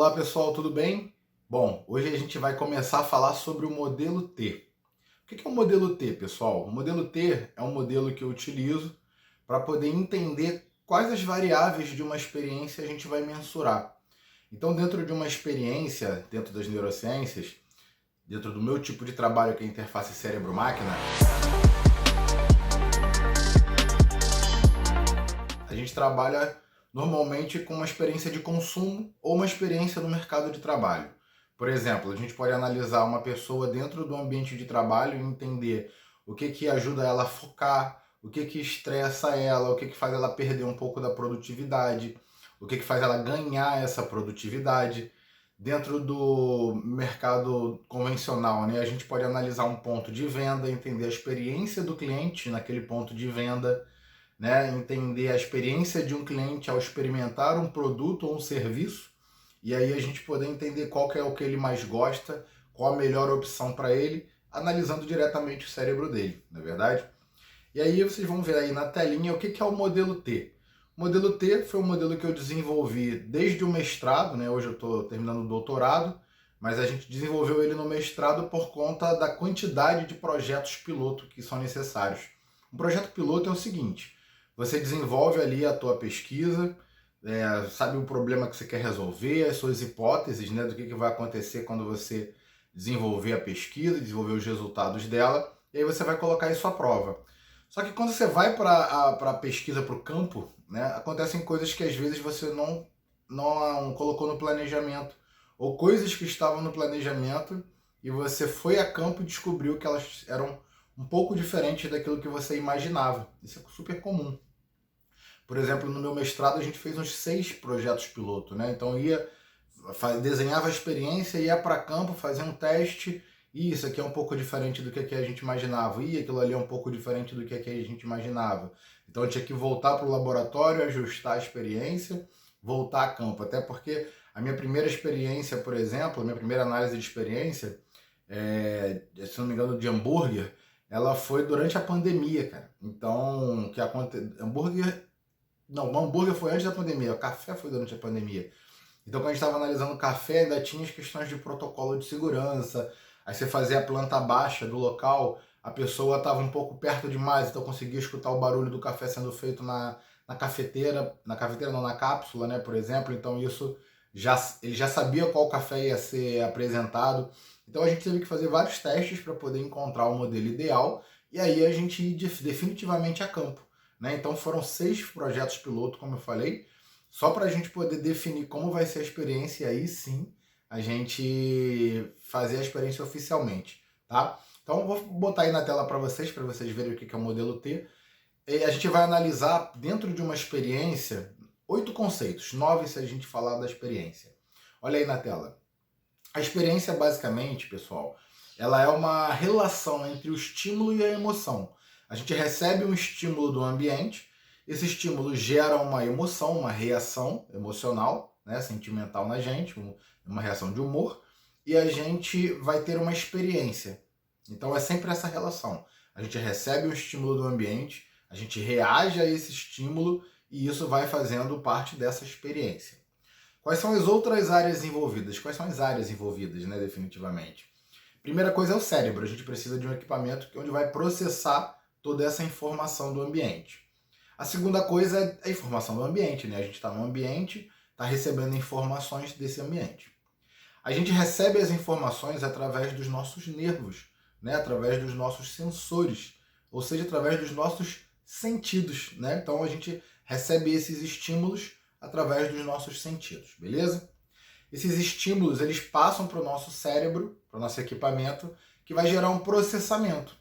Olá pessoal, tudo bem? Bom, hoje a gente vai começar a falar sobre o modelo T. O que é o modelo T, pessoal? O modelo T é um modelo que eu utilizo para poder entender quais as variáveis de uma experiência a gente vai mensurar. Então, dentro de uma experiência, dentro das neurociências, dentro do meu tipo de trabalho que é a interface cérebro-máquina, a gente trabalha normalmente com uma experiência de consumo ou uma experiência no mercado de trabalho. Por exemplo, a gente pode analisar uma pessoa dentro do ambiente de trabalho e entender o que ajuda ela a focar, o que estressa ela, o que faz ela perder um pouco da produtividade, o que faz ela ganhar essa produtividade. Dentro do mercado convencional, né, a gente pode analisar um ponto de venda, entender a experiência do cliente naquele ponto de venda, né? Entender a experiência de um cliente ao experimentar um produto ou um serviço, e aí a gente poder entender qual que é o que ele mais gosta, qual a melhor opção para ele, analisando diretamente o cérebro dele, não é verdade? E aí vocês vão ver aí na telinha o que é o modelo T. O modelo T foi um modelo que eu desenvolvi desde o mestrado, né? Hoje eu estou terminando o doutorado, mas a gente desenvolveu ele no mestrado por conta da quantidade de projetos piloto que são necessários. Um projeto piloto é o seguinte: você desenvolve ali a tua pesquisa, sabe o problema que você quer resolver, as suas hipóteses, né, do que vai acontecer quando você desenvolver a pesquisa, desenvolver os resultados dela, e aí você vai colocar isso à prova. Só que quando você vai para a pesquisa, para o campo, né, acontecem coisas que às vezes você não colocou no planejamento, ou coisas que estavam no planejamento e você foi a campo e descobriu que elas eram um pouco diferentes daquilo que você imaginava. Isso é super comum. Por exemplo, no meu mestrado a gente fez uns 6 projetos piloto, né? Então desenhava a experiência, ia para campo, fazia um teste, e isso aqui é um pouco diferente do que a gente imaginava, e aquilo ali é um pouco diferente do que a gente imaginava. Então eu tinha que voltar para o laboratório, ajustar a experiência, voltar a campo, até porque a minha primeira experiência, por exemplo, a minha primeira análise de experiência, se não me engano, de hambúrguer, ela foi durante a pandemia, cara. Então, o que aconteceu? Não, o hambúrguer foi antes da pandemia, o café foi durante a pandemia. Então, quando a gente estava analisando o café, ainda tinha as questões de protocolo de segurança. Aí você fazia a planta baixa do local, a pessoa estava um pouco perto demais, então conseguia escutar o barulho do café sendo feito na cafeteira não, na cápsula, né, por exemplo. Então ele já sabia qual café ia ser apresentado. Então a gente teve que fazer vários testes para poder encontrar o modelo ideal e aí a gente ir definitivamente a campo, né? Então foram 6 projetos piloto, como eu falei, só para a gente poder definir como vai ser a experiência e aí sim a gente fazer a experiência oficialmente, tá? Então vou botar aí na tela para vocês verem o que é o modelo T. E a gente vai analisar dentro de uma experiência 8 conceitos, 9 se a gente falar da experiência. Olha aí na tela. A experiência basicamente, pessoal, ela é uma relação entre o estímulo e a emoção. A gente recebe um estímulo do ambiente, esse estímulo gera uma emoção, uma reação emocional, né, sentimental na gente, uma reação de humor, e a gente vai ter uma experiência. Então é sempre essa relação. A gente recebe um estímulo do ambiente, a gente reage a esse estímulo e isso vai fazendo parte dessa experiência. Quais são as outras áreas envolvidas? Quais são as áreas envolvidas, né, definitivamente? Primeira coisa é o cérebro. A gente precisa de um equipamento onde vai processar toda essa informação do ambiente. A segunda coisa é a informação do ambiente, né? A gente está no ambiente, está recebendo informações desse ambiente. A gente recebe as informações através dos nossos nervos, né? Através dos nossos sensores, ou seja, através dos nossos sentidos, né? Então a gente recebe esses estímulos através dos nossos sentidos, beleza? Esses estímulos, eles passam para o nosso cérebro, para o nosso equipamento, que vai gerar um processamento.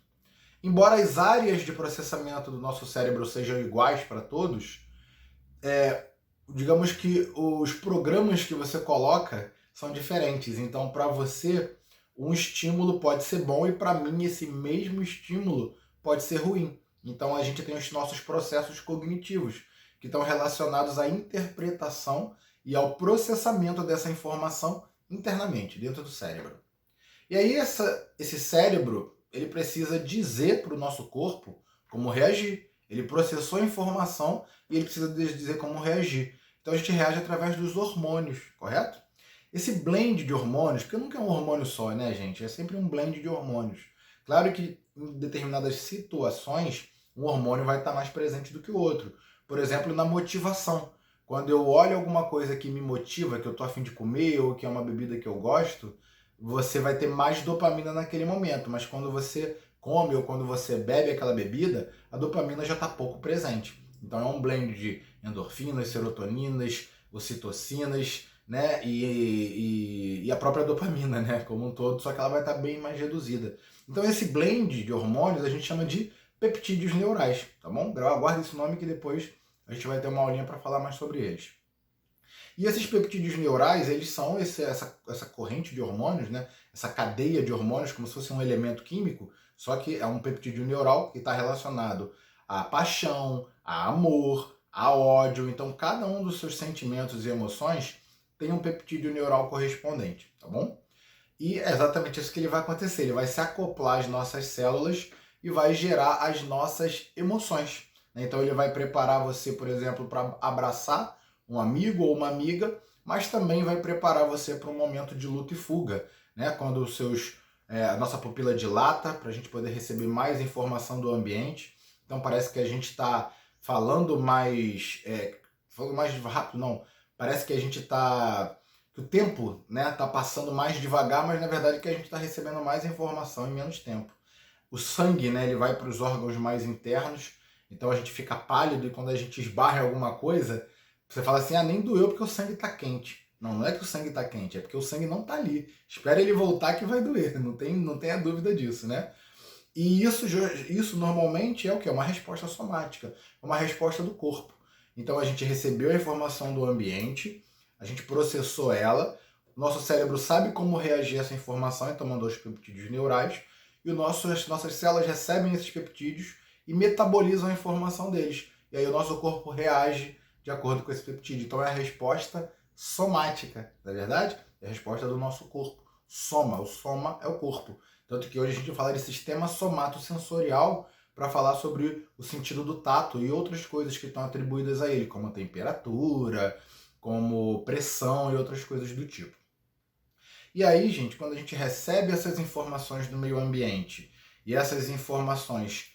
Embora as áreas de processamento do nosso cérebro sejam iguais para todos, digamos que os programas que você coloca são diferentes. Então, para você, um estímulo pode ser bom e para mim esse mesmo estímulo pode ser ruim. Então, a gente tem os nossos processos cognitivos, que estão relacionados à interpretação e ao processamento dessa informação internamente, dentro do cérebro. E aí esse cérebro, ele precisa dizer para o nosso corpo como reagir. Ele processou a informação e ele precisa dizer como reagir. Então a gente reage através dos hormônios, correto? Esse blend de hormônios, porque nunca é um hormônio só, né, gente? É sempre um blend de hormônios. Claro que em determinadas situações, um hormônio vai estar mais presente do que o outro. Por exemplo, na motivação. Quando eu olho alguma coisa que me motiva, que eu tô a fim de comer ou que é uma bebida que eu gosto, você vai ter mais dopamina naquele momento. Mas quando você come ou quando você bebe aquela bebida, a dopamina já está pouco presente. Então é um blend de endorfinas, serotoninas, ocitocinas, né? E a própria dopamina, né? Como um todo, só que ela vai estar bem mais reduzida. Então esse blend de hormônios a gente chama de peptídeos neurais, tá bom? Aguarda esse nome que depois a gente vai ter uma aulinha para falar mais sobre eles. E esses peptídeos neurais, eles são essa corrente de hormônios, né? Essa cadeia de hormônios, como se fosse um elemento químico, só que é um peptídeo neural que está relacionado à paixão, a amor, a ódio. Então, cada um dos seus sentimentos e emoções tem um peptídeo neural correspondente, tá bom? E é exatamente isso que ele vai acontecer. Ele vai se acoplar às nossas células e vai gerar as nossas emoções. Então, ele vai preparar você, por exemplo, para abraçar um amigo ou uma amiga, mas também vai preparar você para um momento de luta e fuga, né? Quando a nossa pupila dilata, para a gente poder receber mais informação do ambiente. Então parece que a gente está falando mais rápido, não. Parece que a gente está, que o tempo, né, está passando mais devagar, mas na verdade que a gente está recebendo mais informação em menos tempo. O sangue, né, ele vai para os órgãos mais internos, então a gente fica pálido e quando a gente esbarra em alguma coisa, você fala assim, nem doeu porque o sangue está quente. Não, não é que o sangue está quente, é porque o sangue não está ali. Espera ele voltar que vai doer, não tenha dúvida disso, né? E isso normalmente é o quê? Uma resposta somática, uma resposta do corpo. Então a gente recebeu a informação do ambiente, a gente processou ela, nosso cérebro sabe como reagir a essa informação, então mandou os peptídeos neurais, e as nossas células recebem esses peptídeos e metabolizam a informação deles. E aí o nosso corpo reage de acordo com esse peptídeo. Então é a resposta somática, não é verdade? É a resposta do nosso corpo. O soma é o corpo. Tanto que hoje a gente fala de sistema somatosensorial para falar sobre o sentido do tato e outras coisas que estão atribuídas a ele, como temperatura, como pressão e outras coisas do tipo. E aí, gente, quando a gente recebe essas informações do meio ambiente e essas informações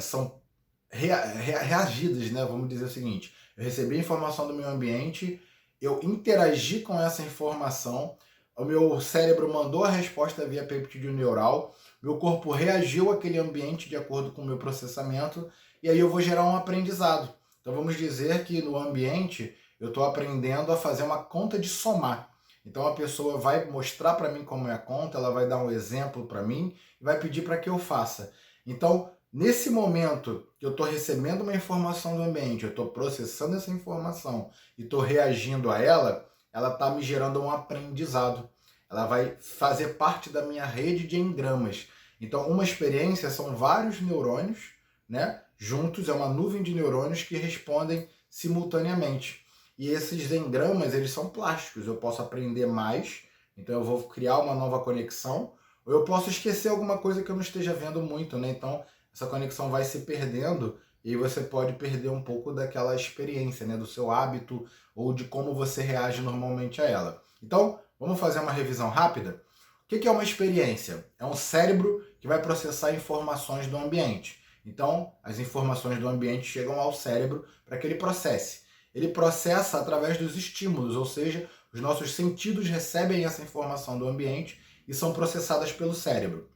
são reagidas, né? Vamos dizer o seguinte, eu recebi a informação do meio ambiente, eu interagi com essa informação, o meu cérebro mandou a resposta via peptídeo neural, meu corpo reagiu àquele ambiente de acordo com o meu processamento, e aí eu vou gerar um aprendizado. Então vamos dizer que no ambiente eu estou aprendendo a fazer uma conta de somar. Então a pessoa vai mostrar para mim como é a conta, ela vai dar um exemplo para mim e vai pedir para que eu faça. Então, nesse momento que eu estou recebendo uma informação do ambiente, eu estou processando essa informação e estou reagindo a ela, ela está me gerando um aprendizado. Ela vai fazer parte da minha rede de engramas. Então, uma experiência são vários neurônios, né? Juntos, é uma nuvem de neurônios que respondem simultaneamente. E esses engramas, eles são plásticos. Eu posso aprender mais, então eu vou criar uma nova conexão, ou eu posso esquecer alguma coisa que eu não esteja vendo muito, né? Então, essa conexão vai se perdendo e aí você pode perder um pouco daquela experiência, né? Do seu hábito ou de como você reage normalmente a ela. Então, vamos fazer uma revisão rápida? O que é uma experiência? É um cérebro que vai processar informações do ambiente. Então, as informações do ambiente chegam ao cérebro para que ele processe. Ele processa através dos estímulos, ou seja, os nossos sentidos recebem essa informação do ambiente e são processadas pelo cérebro.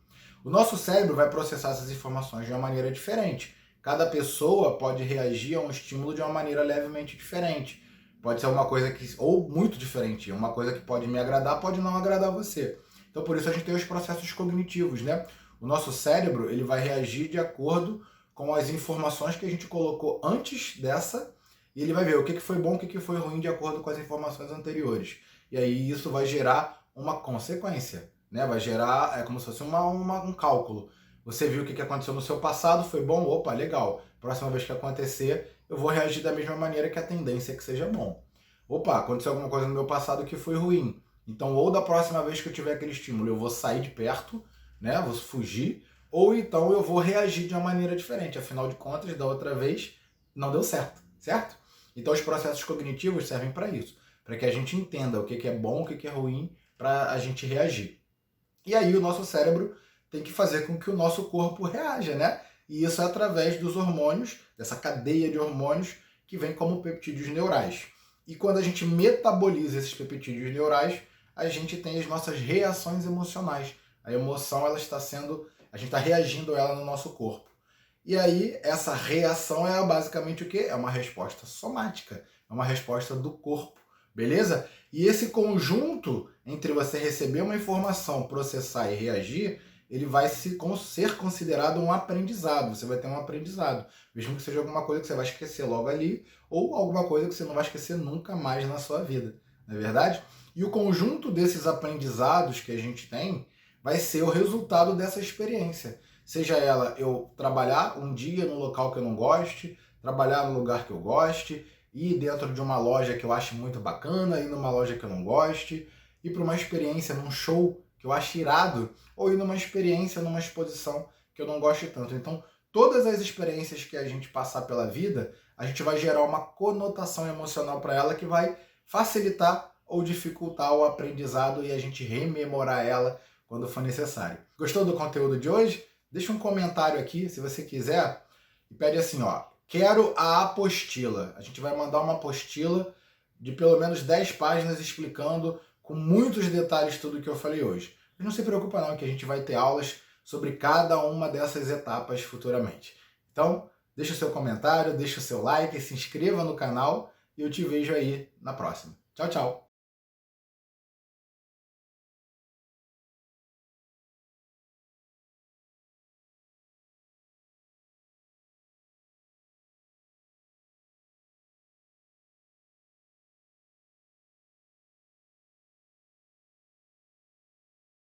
O nosso cérebro vai processar essas informações de uma maneira diferente. Cada pessoa pode reagir a um estímulo de uma maneira levemente diferente. Pode ser uma coisa que, ou muito diferente, uma coisa que pode me agradar, pode não agradar você. Então por isso a gente tem os processos cognitivos, né? O nosso cérebro, ele vai reagir de acordo com as informações que a gente colocou antes dessa, e ele vai ver o que foi bom, o que foi ruim de acordo com as informações anteriores. E aí isso vai gerar uma consequência, né? Vai gerar, como se fosse um cálculo. Você viu o que aconteceu no seu passado, foi bom? Opa, legal. Próxima vez que acontecer, eu vou reagir da mesma maneira que a tendência é que seja bom. Opa, aconteceu alguma coisa no meu passado que foi ruim. Então, ou da próxima vez que eu tiver aquele estímulo, eu vou sair de perto, né? Vou fugir, ou então eu vou reagir de uma maneira diferente. Afinal de contas, da outra vez, não deu certo, certo? Então, os processos cognitivos servem para isso, para que a gente entenda o que é bom, o que é ruim, para a gente reagir. E aí o nosso cérebro tem que fazer com que o nosso corpo reaja, né? E isso é através dos hormônios, dessa cadeia de hormônios que vem como peptídeos neurais. E quando a gente metaboliza esses peptídeos neurais, a gente tem as nossas reações emocionais. A emoção, ela está sendo, a gente está reagindo a ela no nosso corpo. E aí, essa reação é basicamente o quê? É uma resposta somática, é uma resposta do corpo, beleza? E esse conjunto entre você receber uma informação, processar e reagir, ele vai ser considerado um aprendizado. Você vai ter um aprendizado, mesmo que seja alguma coisa que você vai esquecer logo ali, ou alguma coisa que você não vai esquecer nunca mais na sua vida, não é verdade? E o conjunto desses aprendizados que a gente tem vai ser o resultado dessa experiência. Seja ela eu trabalhar um dia num local que eu não goste, trabalhar num lugar que eu goste, ir dentro de uma loja que eu ache muito bacana, ir numa loja que eu não goste, ir para uma experiência num show que eu acho irado, ou ir numa experiência numa exposição que eu não goste tanto. Então, todas as experiências que a gente passar pela vida, a gente vai gerar uma conotação emocional para ela que vai facilitar ou dificultar o aprendizado e a gente rememorar ela quando for necessário. Gostou do conteúdo de hoje? Deixa um comentário aqui, se você quiser, e pede assim, ó, quero a apostila. A gente vai mandar uma apostila de pelo menos 10 páginas explicando com muitos detalhes tudo o que eu falei hoje. Mas não se preocupa não, que a gente vai ter aulas sobre cada uma dessas etapas futuramente. Então, deixa o seu comentário, deixa o seu like, se inscreva no canal e eu te vejo aí na próxima. Tchau, tchau!